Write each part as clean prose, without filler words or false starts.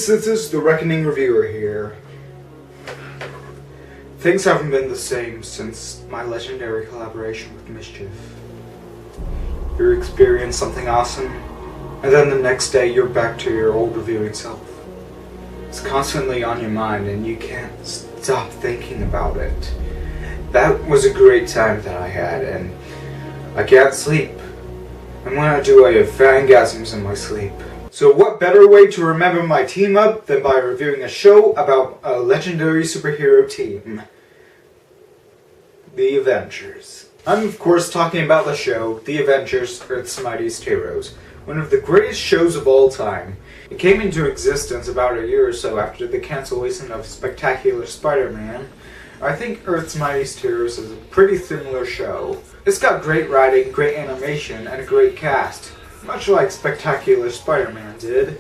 guys, this is the Reckoning Reviewer here. Things haven't been the same since my legendary collaboration with Mischief. You experience something awesome, and then the next day you're back to your old reviewing self. It's constantly on your mind and you can't stop thinking about it. That was a great time that I had, and I can't sleep. And when I do, I have fangasms in my sleep. So what better way to remember my team up than by reviewing a show about a legendary superhero team? The Avengers. I'm of course talking about the show, The Avengers, Earth's Mightiest Heroes, one of the greatest shows of all time. It came into existence about a year or so after the cancellation of Spectacular Spider-Man. I think Earth's Mightiest Heroes is a pretty similar show. It's got great writing, great animation, and a great cast, much like Spectacular Spider-Man did.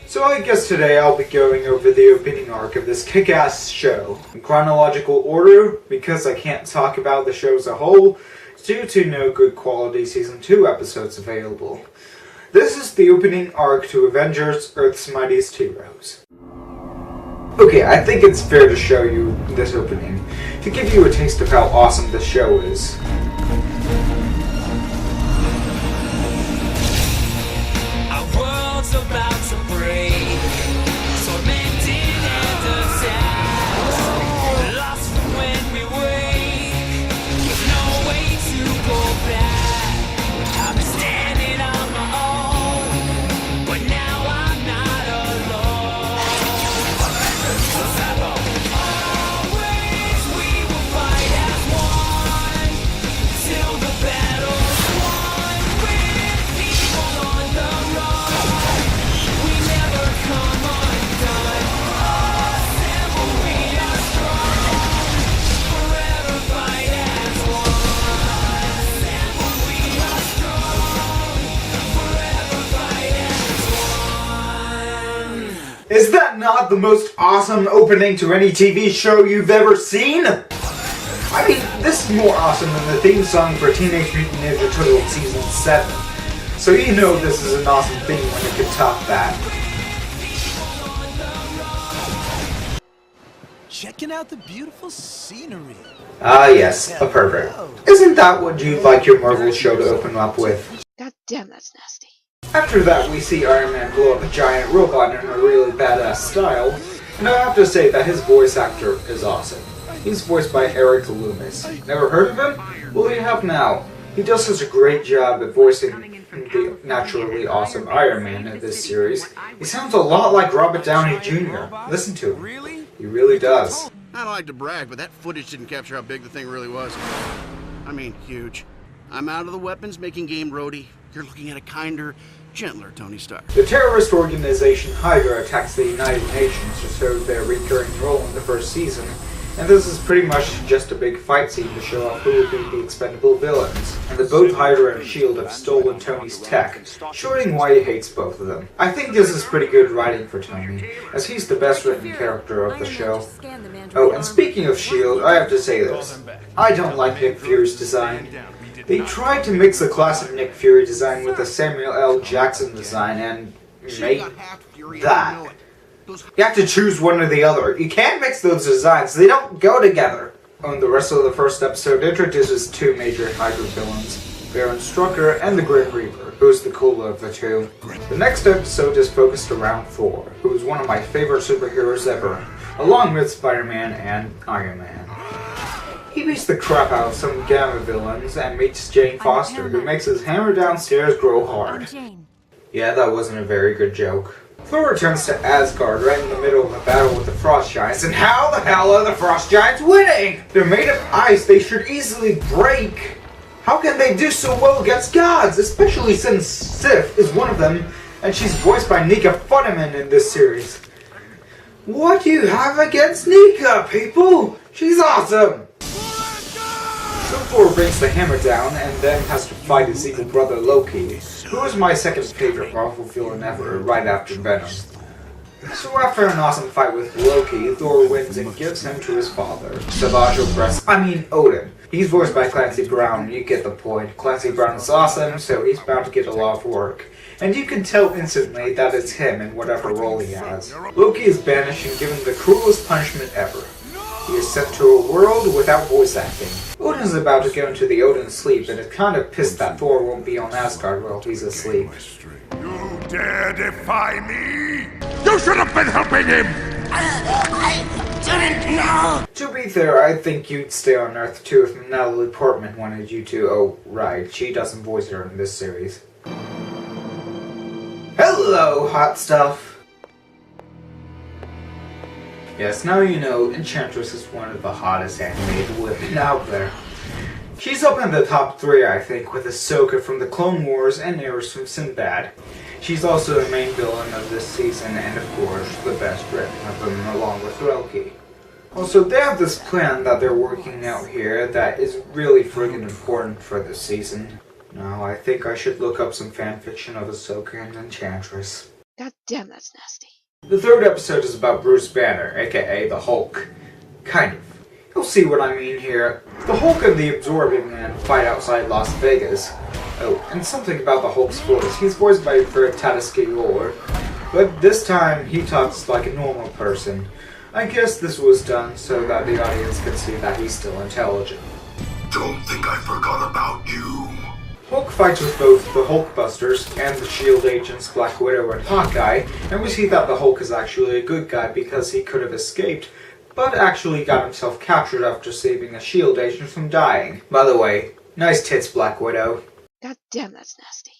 So I guess today I'll be going over the opening arc of this kick-ass show in chronological order because I can't talk about the show as a whole due to no good quality Season 2 episodes available. This is the opening arc to Avengers Earth's Mightiest Heroes. Okay, I think it's fair to show you this opening to give you a taste of how awesome this show is. About to break, tormented and obsessed, lost from when we wake, with no way to go back. I've been standing on my own, but now I'm not alone. Always we will fight as one, till the battle's won, with people on the run. Is that not the most awesome opening to any TV show you've ever seen? I mean, this is more awesome than the theme song for Teenage Mutant Ninja Turtles Season 7. So you know this is an awesome thing when it can top that. Checking out the beautiful scenery. Ah yes, a pervert. Isn't that what you'd like your Marvel show to open up with? God damn, that's nasty. After that, we see Iron Man blow up a giant robot in a really badass style, and I have to say that his voice actor is awesome. He's voiced by Eric Loomis. Never heard of him? Well, you have now. He does such a great job at voicing the naturally awesome Iron Man in this series. He sounds a lot like Robert Downey Jr. Listen to him. He really does. I don't like to brag, but that footage didn't capture how big the thing really was. I mean, huge. I'm out of the weapons making game, Rhodey. You're looking at a kinder, gentler Tony Stark. The terrorist organization Hydra attacks the United Nations to show their recurring role in the first season, and this is pretty much just a big fight scene to show off who will be the expendable villains. And that both Hydra and S.H.I.E.L.D. have stolen Tony's tech, showing why he hates both of them. I think this is pretty good writing for Tony, as he's the best written character of the show. Oh, and speaking of S.H.I.E.L.D., I have to say this. I don't like Nick Fury's design. They tried to mix the classic Nick Fury design with the Samuel L. Jackson design and make that. You have to choose one or the other. You can't mix those designs. They don't go together. And the rest of the first episode introduces two major Hydra villains, Baron Strucker and the Grim Reaper, who is the cooler of the two. The next episode is focused around Thor, who is one of my favorite superheroes ever, along with Spider-Man and Iron Man. He beats the crap out of some Gamma villains and meets Jane Foster, who makes his hammer downstairs grow hard. Yeah, that wasn't a very good joke. Thor returns to Asgard right in the middle of a battle with the Frost Giants, and how the hell are the Frost Giants winning? They're made of ice, they should easily break. How can they do so well against gods, especially since Sif is one of them, and she's voiced by Nika Futterman in this series. What do you have against Nika, people? She's awesome! So Thor brings the hammer down and then has to fight his evil brother Loki, who is my second favorite Marvel villain ever, right after Venom. So after an awesome fight with Loki, Thor wins and gives him to his father, Odin. He's voiced by Clancy Brown, you get the point. Clancy Brown is awesome, so he's bound to get a lot of work. and you can tell instantly that it's him in whatever role he has. Loki is banished and given the cruelest punishment ever. He is sent to a world without voice acting. Odin is about to go into the Odin sleep and is kind of pissed that Thor won't be on Asgard while he's asleep. You dare defy me? You should have been helping him! I didn't know! To be fair, I think you'd stay on Earth too if Natalie Portman wanted you to. Oh, right, she doesn't voice her in this series. Hello, hot stuff! Yes, now you know Enchantress is one of the hottest animated women out there. She's up in the top 3, I think, with Ahsoka from the Clone Wars and Eris from Sinbad. She's also the main villain of this season and, of course, the best written of them along with Loki. Also, they have this plan that they're working out here that is really friggin' important for this season. Now, I think I should look up some fanfiction of Ahsoka and Enchantress. God damn, that's nasty. The third episode is about Bruce Banner, aka the Hulk. Kind of. You'll see what I mean here. The Hulk and the Absorbing Man fight outside Las Vegas. Oh, and something about the Hulk's voice. He's voiced by Tadasky. But this time, he talks like a normal person. I guess this was done so that the audience can see that he's still intelligent. Don't think I forgot about you. Hulk fights with both the Hulkbusters and the S.H.I.E.L.D. agents Black Widow and Hawkeye, and we see that the Hulk is actually a good guy because he could have escaped, but actually got himself captured after saving a S.H.I.E.L.D. agent from dying. By the way, nice tits, Black Widow. God damn, that's nasty.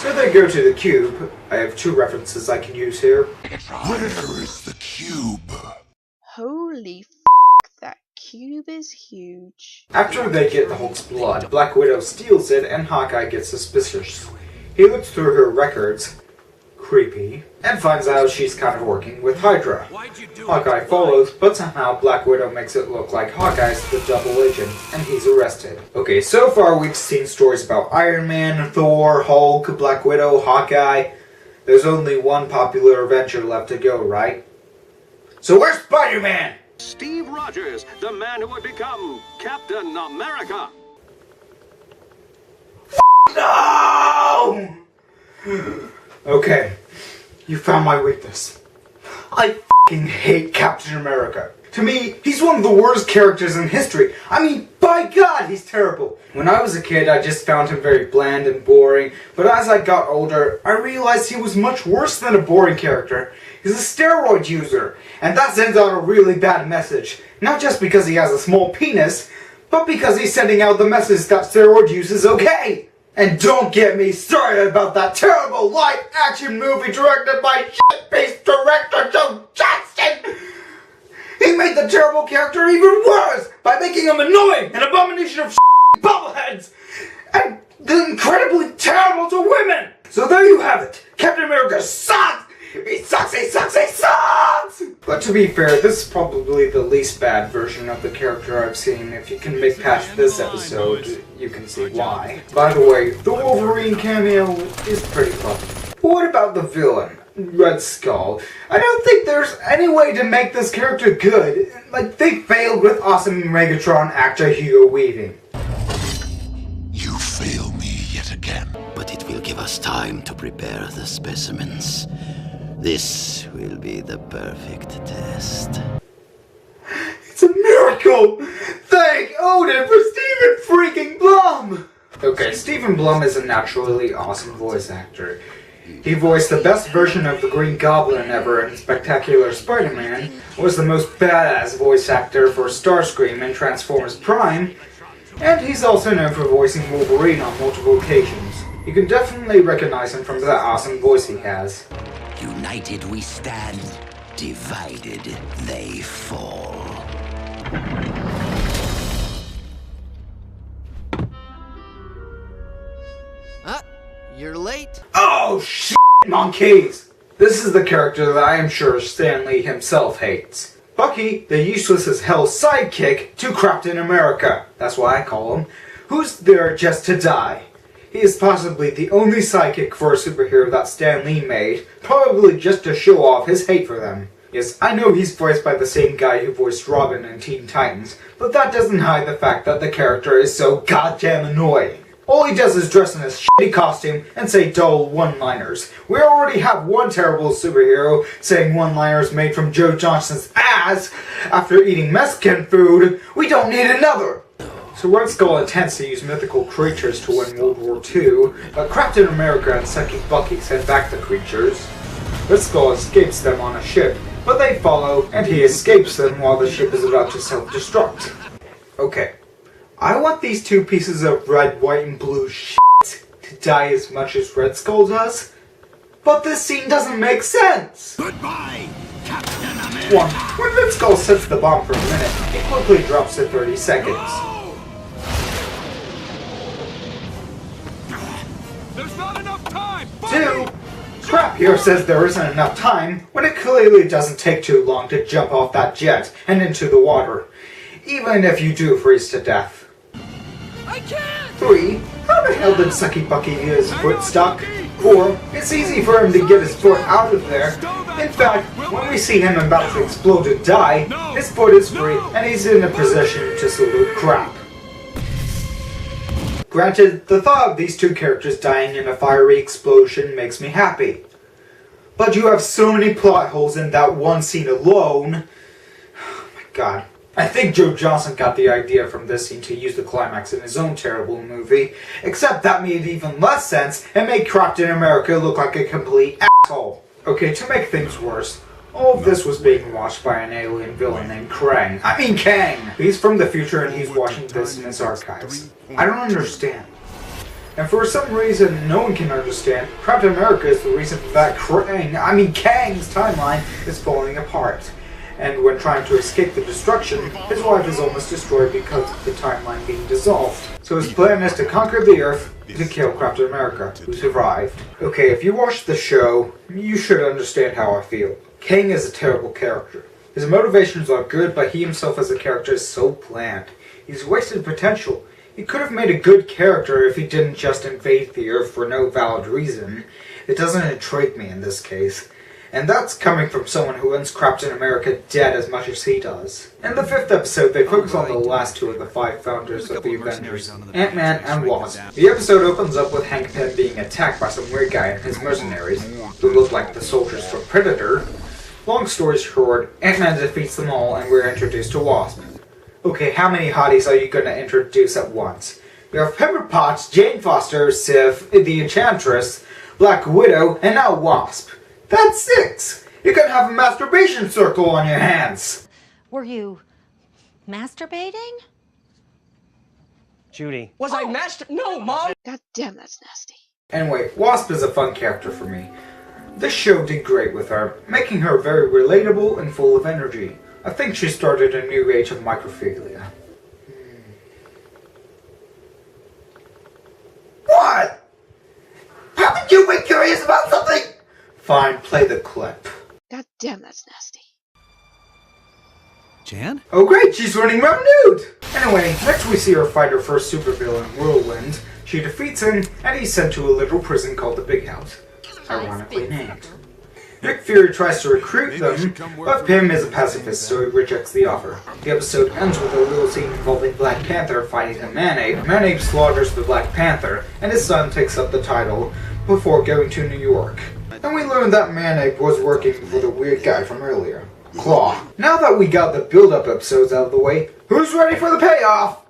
So they go to the cube. I have 2 references I can use here. Where is the cube? Holy f***, that cube is huge. After they get the Hulk's blood, Black Widow steals it and Hawkeye gets suspicious. He looks through her records, creepy, and finds out she's kind of working with Hydra. Hawkeye follows, but somehow Black Widow makes it look like Hawkeye's the double agent, and he's arrested. Okay, so far we've seen stories about Iron Man, Thor, Hulk, Black Widow, Hawkeye. There's only one popular Avenger left to go, right? So where's Spider-Man? Steve Rogers, the man who would become Captain America. No! Okay, you found my weakness. I f***ing hate Captain America. To me, he's one of the worst characters in history. I mean, by God, he's terrible. When I was a kid, I just found him very bland and boring, but as I got older, I realized he was much worse than a boring character. He's a steroid user, and that sends out a really bad message. Not just because he has a small penis, but because he's sending out the message that steroid use is okay. And don't get me started about that terrible live-action movie directed by shit-faced director Joe Johnston! He made the terrible character even worse by making him annoying, an abomination of bubbleheads, and incredibly terrible to women! So there you have it! Captain America sucks! He sucks, he sucks, he sucks! But to be fair, this is probably the least bad version of the character I've seen. If you can make past this episode, you can see why. By the way, the Wolverine cameo is pretty fun. But what about the villain, Red Skull? I don't think there's any way to make this character good. Like, they failed with awesome Megatron actor Hugo Weaving. You fail me yet again. But it will give us time to prepare the specimens. This will be the perfect test. It's a miracle! Thank Odin for Stephen freaking Blum! Okay, Stephen Blum is a naturally awesome voice actor. He voiced the best version of the Green Goblin ever in Spectacular Spider-Man, was the most badass voice actor for Starscream in Transformers Prime, and he's also known for voicing Wolverine on multiple occasions. You can definitely recognize him from that awesome voice he has. United we stand, divided they fall. You're late. Oh, shit, monkeys! This is the character that I am sure Stan Lee himself hates. Bucky, the useless as hell sidekick to Captain America. That's why I call him. Who's there just to die. He is possibly the only sidekick for a superhero that Stan Lee made, probably just to show off his hate for them. Yes, I know he's voiced by the same guy who voiced Robin in Teen Titans, but that doesn't hide the fact that the character is so goddamn annoying. All he does is dress in a shitty costume and say dull one-liners. We already have one terrible superhero saying one-liners made from Joe Johnston's ass after eating Mexican food. We don't need another! So Red Skull intends to use mythical creatures to win World War II, but Captain America and Sucky Bucky send back the creatures. Red Skull escapes them on a ship, but they follow, and he escapes them while the ship is about to self-destruct. Okay. I want these two pieces of red, white, and blue shit to die as much as Red Skull does, but this scene doesn't make sense! Goodbye, Captain America! 1. When Red Skull sets the bomb for a minute, it quickly drops to 30 seconds. There's not enough time! 2. Crap here says there isn't enough time, when it clearly doesn't take too long to jump off that jet and into the water, even if you do freeze to death. 3. How the hell did Sucky Bucky get his foot stuck? 4. It's easy for him to get his foot out of there. In fact, when we see him about to explode and die, his foot is free and he's in a position to salute crap. Granted, the thought of these two characters dying in a fiery explosion makes me happy. But you have so many plot holes in that one scene alone. Oh my god. I think Joe Johnston got the idea from this scene to use the climax in his own terrible movie, except that made even less sense and made Captain America look like a complete asshole. Okay, to make things worse, all of this was being watched by an alien villain named Kang. He's from the future and he's watching this in his archives. I don't understand. And for some reason no one can understand, Captain America is the reason that Kang's timeline is falling apart. And when trying to escape the destruction, his wife is almost destroyed because of the timeline being dissolved. So his plan is to conquer the Earth to kill Captain America, who survived. Okay, if you watch the show, you should understand how I feel. Kang is a terrible character. His motivations are good, but he himself as a character is so bland. He's wasted potential. He could have made a good character if he didn't just invade the Earth for no valid reason. It doesn't intrigue me in this case. And that's coming from someone who wants Captain America dead as much as he does. In the 5th episode, they focus on the last 2 of the 5 founders of the Avengers, Ant-Man and Wasp. The episode opens up with Hank Pym being attacked by some weird guy and his mercenaries, who look like the soldiers from Predator. Long story short, Ant-Man defeats them all and we're introduced to Wasp. Okay, how many hotties are you going to introduce at once? We have Pepper Potts, Jane Foster, Sif, the Enchantress, Black Widow, and now Wasp. That's 6! You can have a masturbation circle on your hands! Were you masturbating? Judy. Was I No, Mom! God damn, that's nasty. Anyway, Wasp is a fun character for me. This show did great with her, making her very relatable and full of energy. I think she started a new age of microphilia. What? Haven't you been curious about something? Fine, play the clip. God damn, that's nasty. Jan? Oh great, she's running around nude! Anyway, next we see her fight her first supervillain, Whirlwind. She defeats him, and he's sent to a little prison called the Big House. Ironically named. Nick Fury tries to recruit them, but Pym is a pacifist, so he rejects the offer. The episode ends with a little scene involving Black Panther fighting a man-ape. Man-ape slaughters the Black Panther, and his son takes up the title before going to New York. And we learned that Man-Ape was working for the weird guy from earlier, Claw. Now that we got the build-up episodes out of the way, who's ready for the payoff?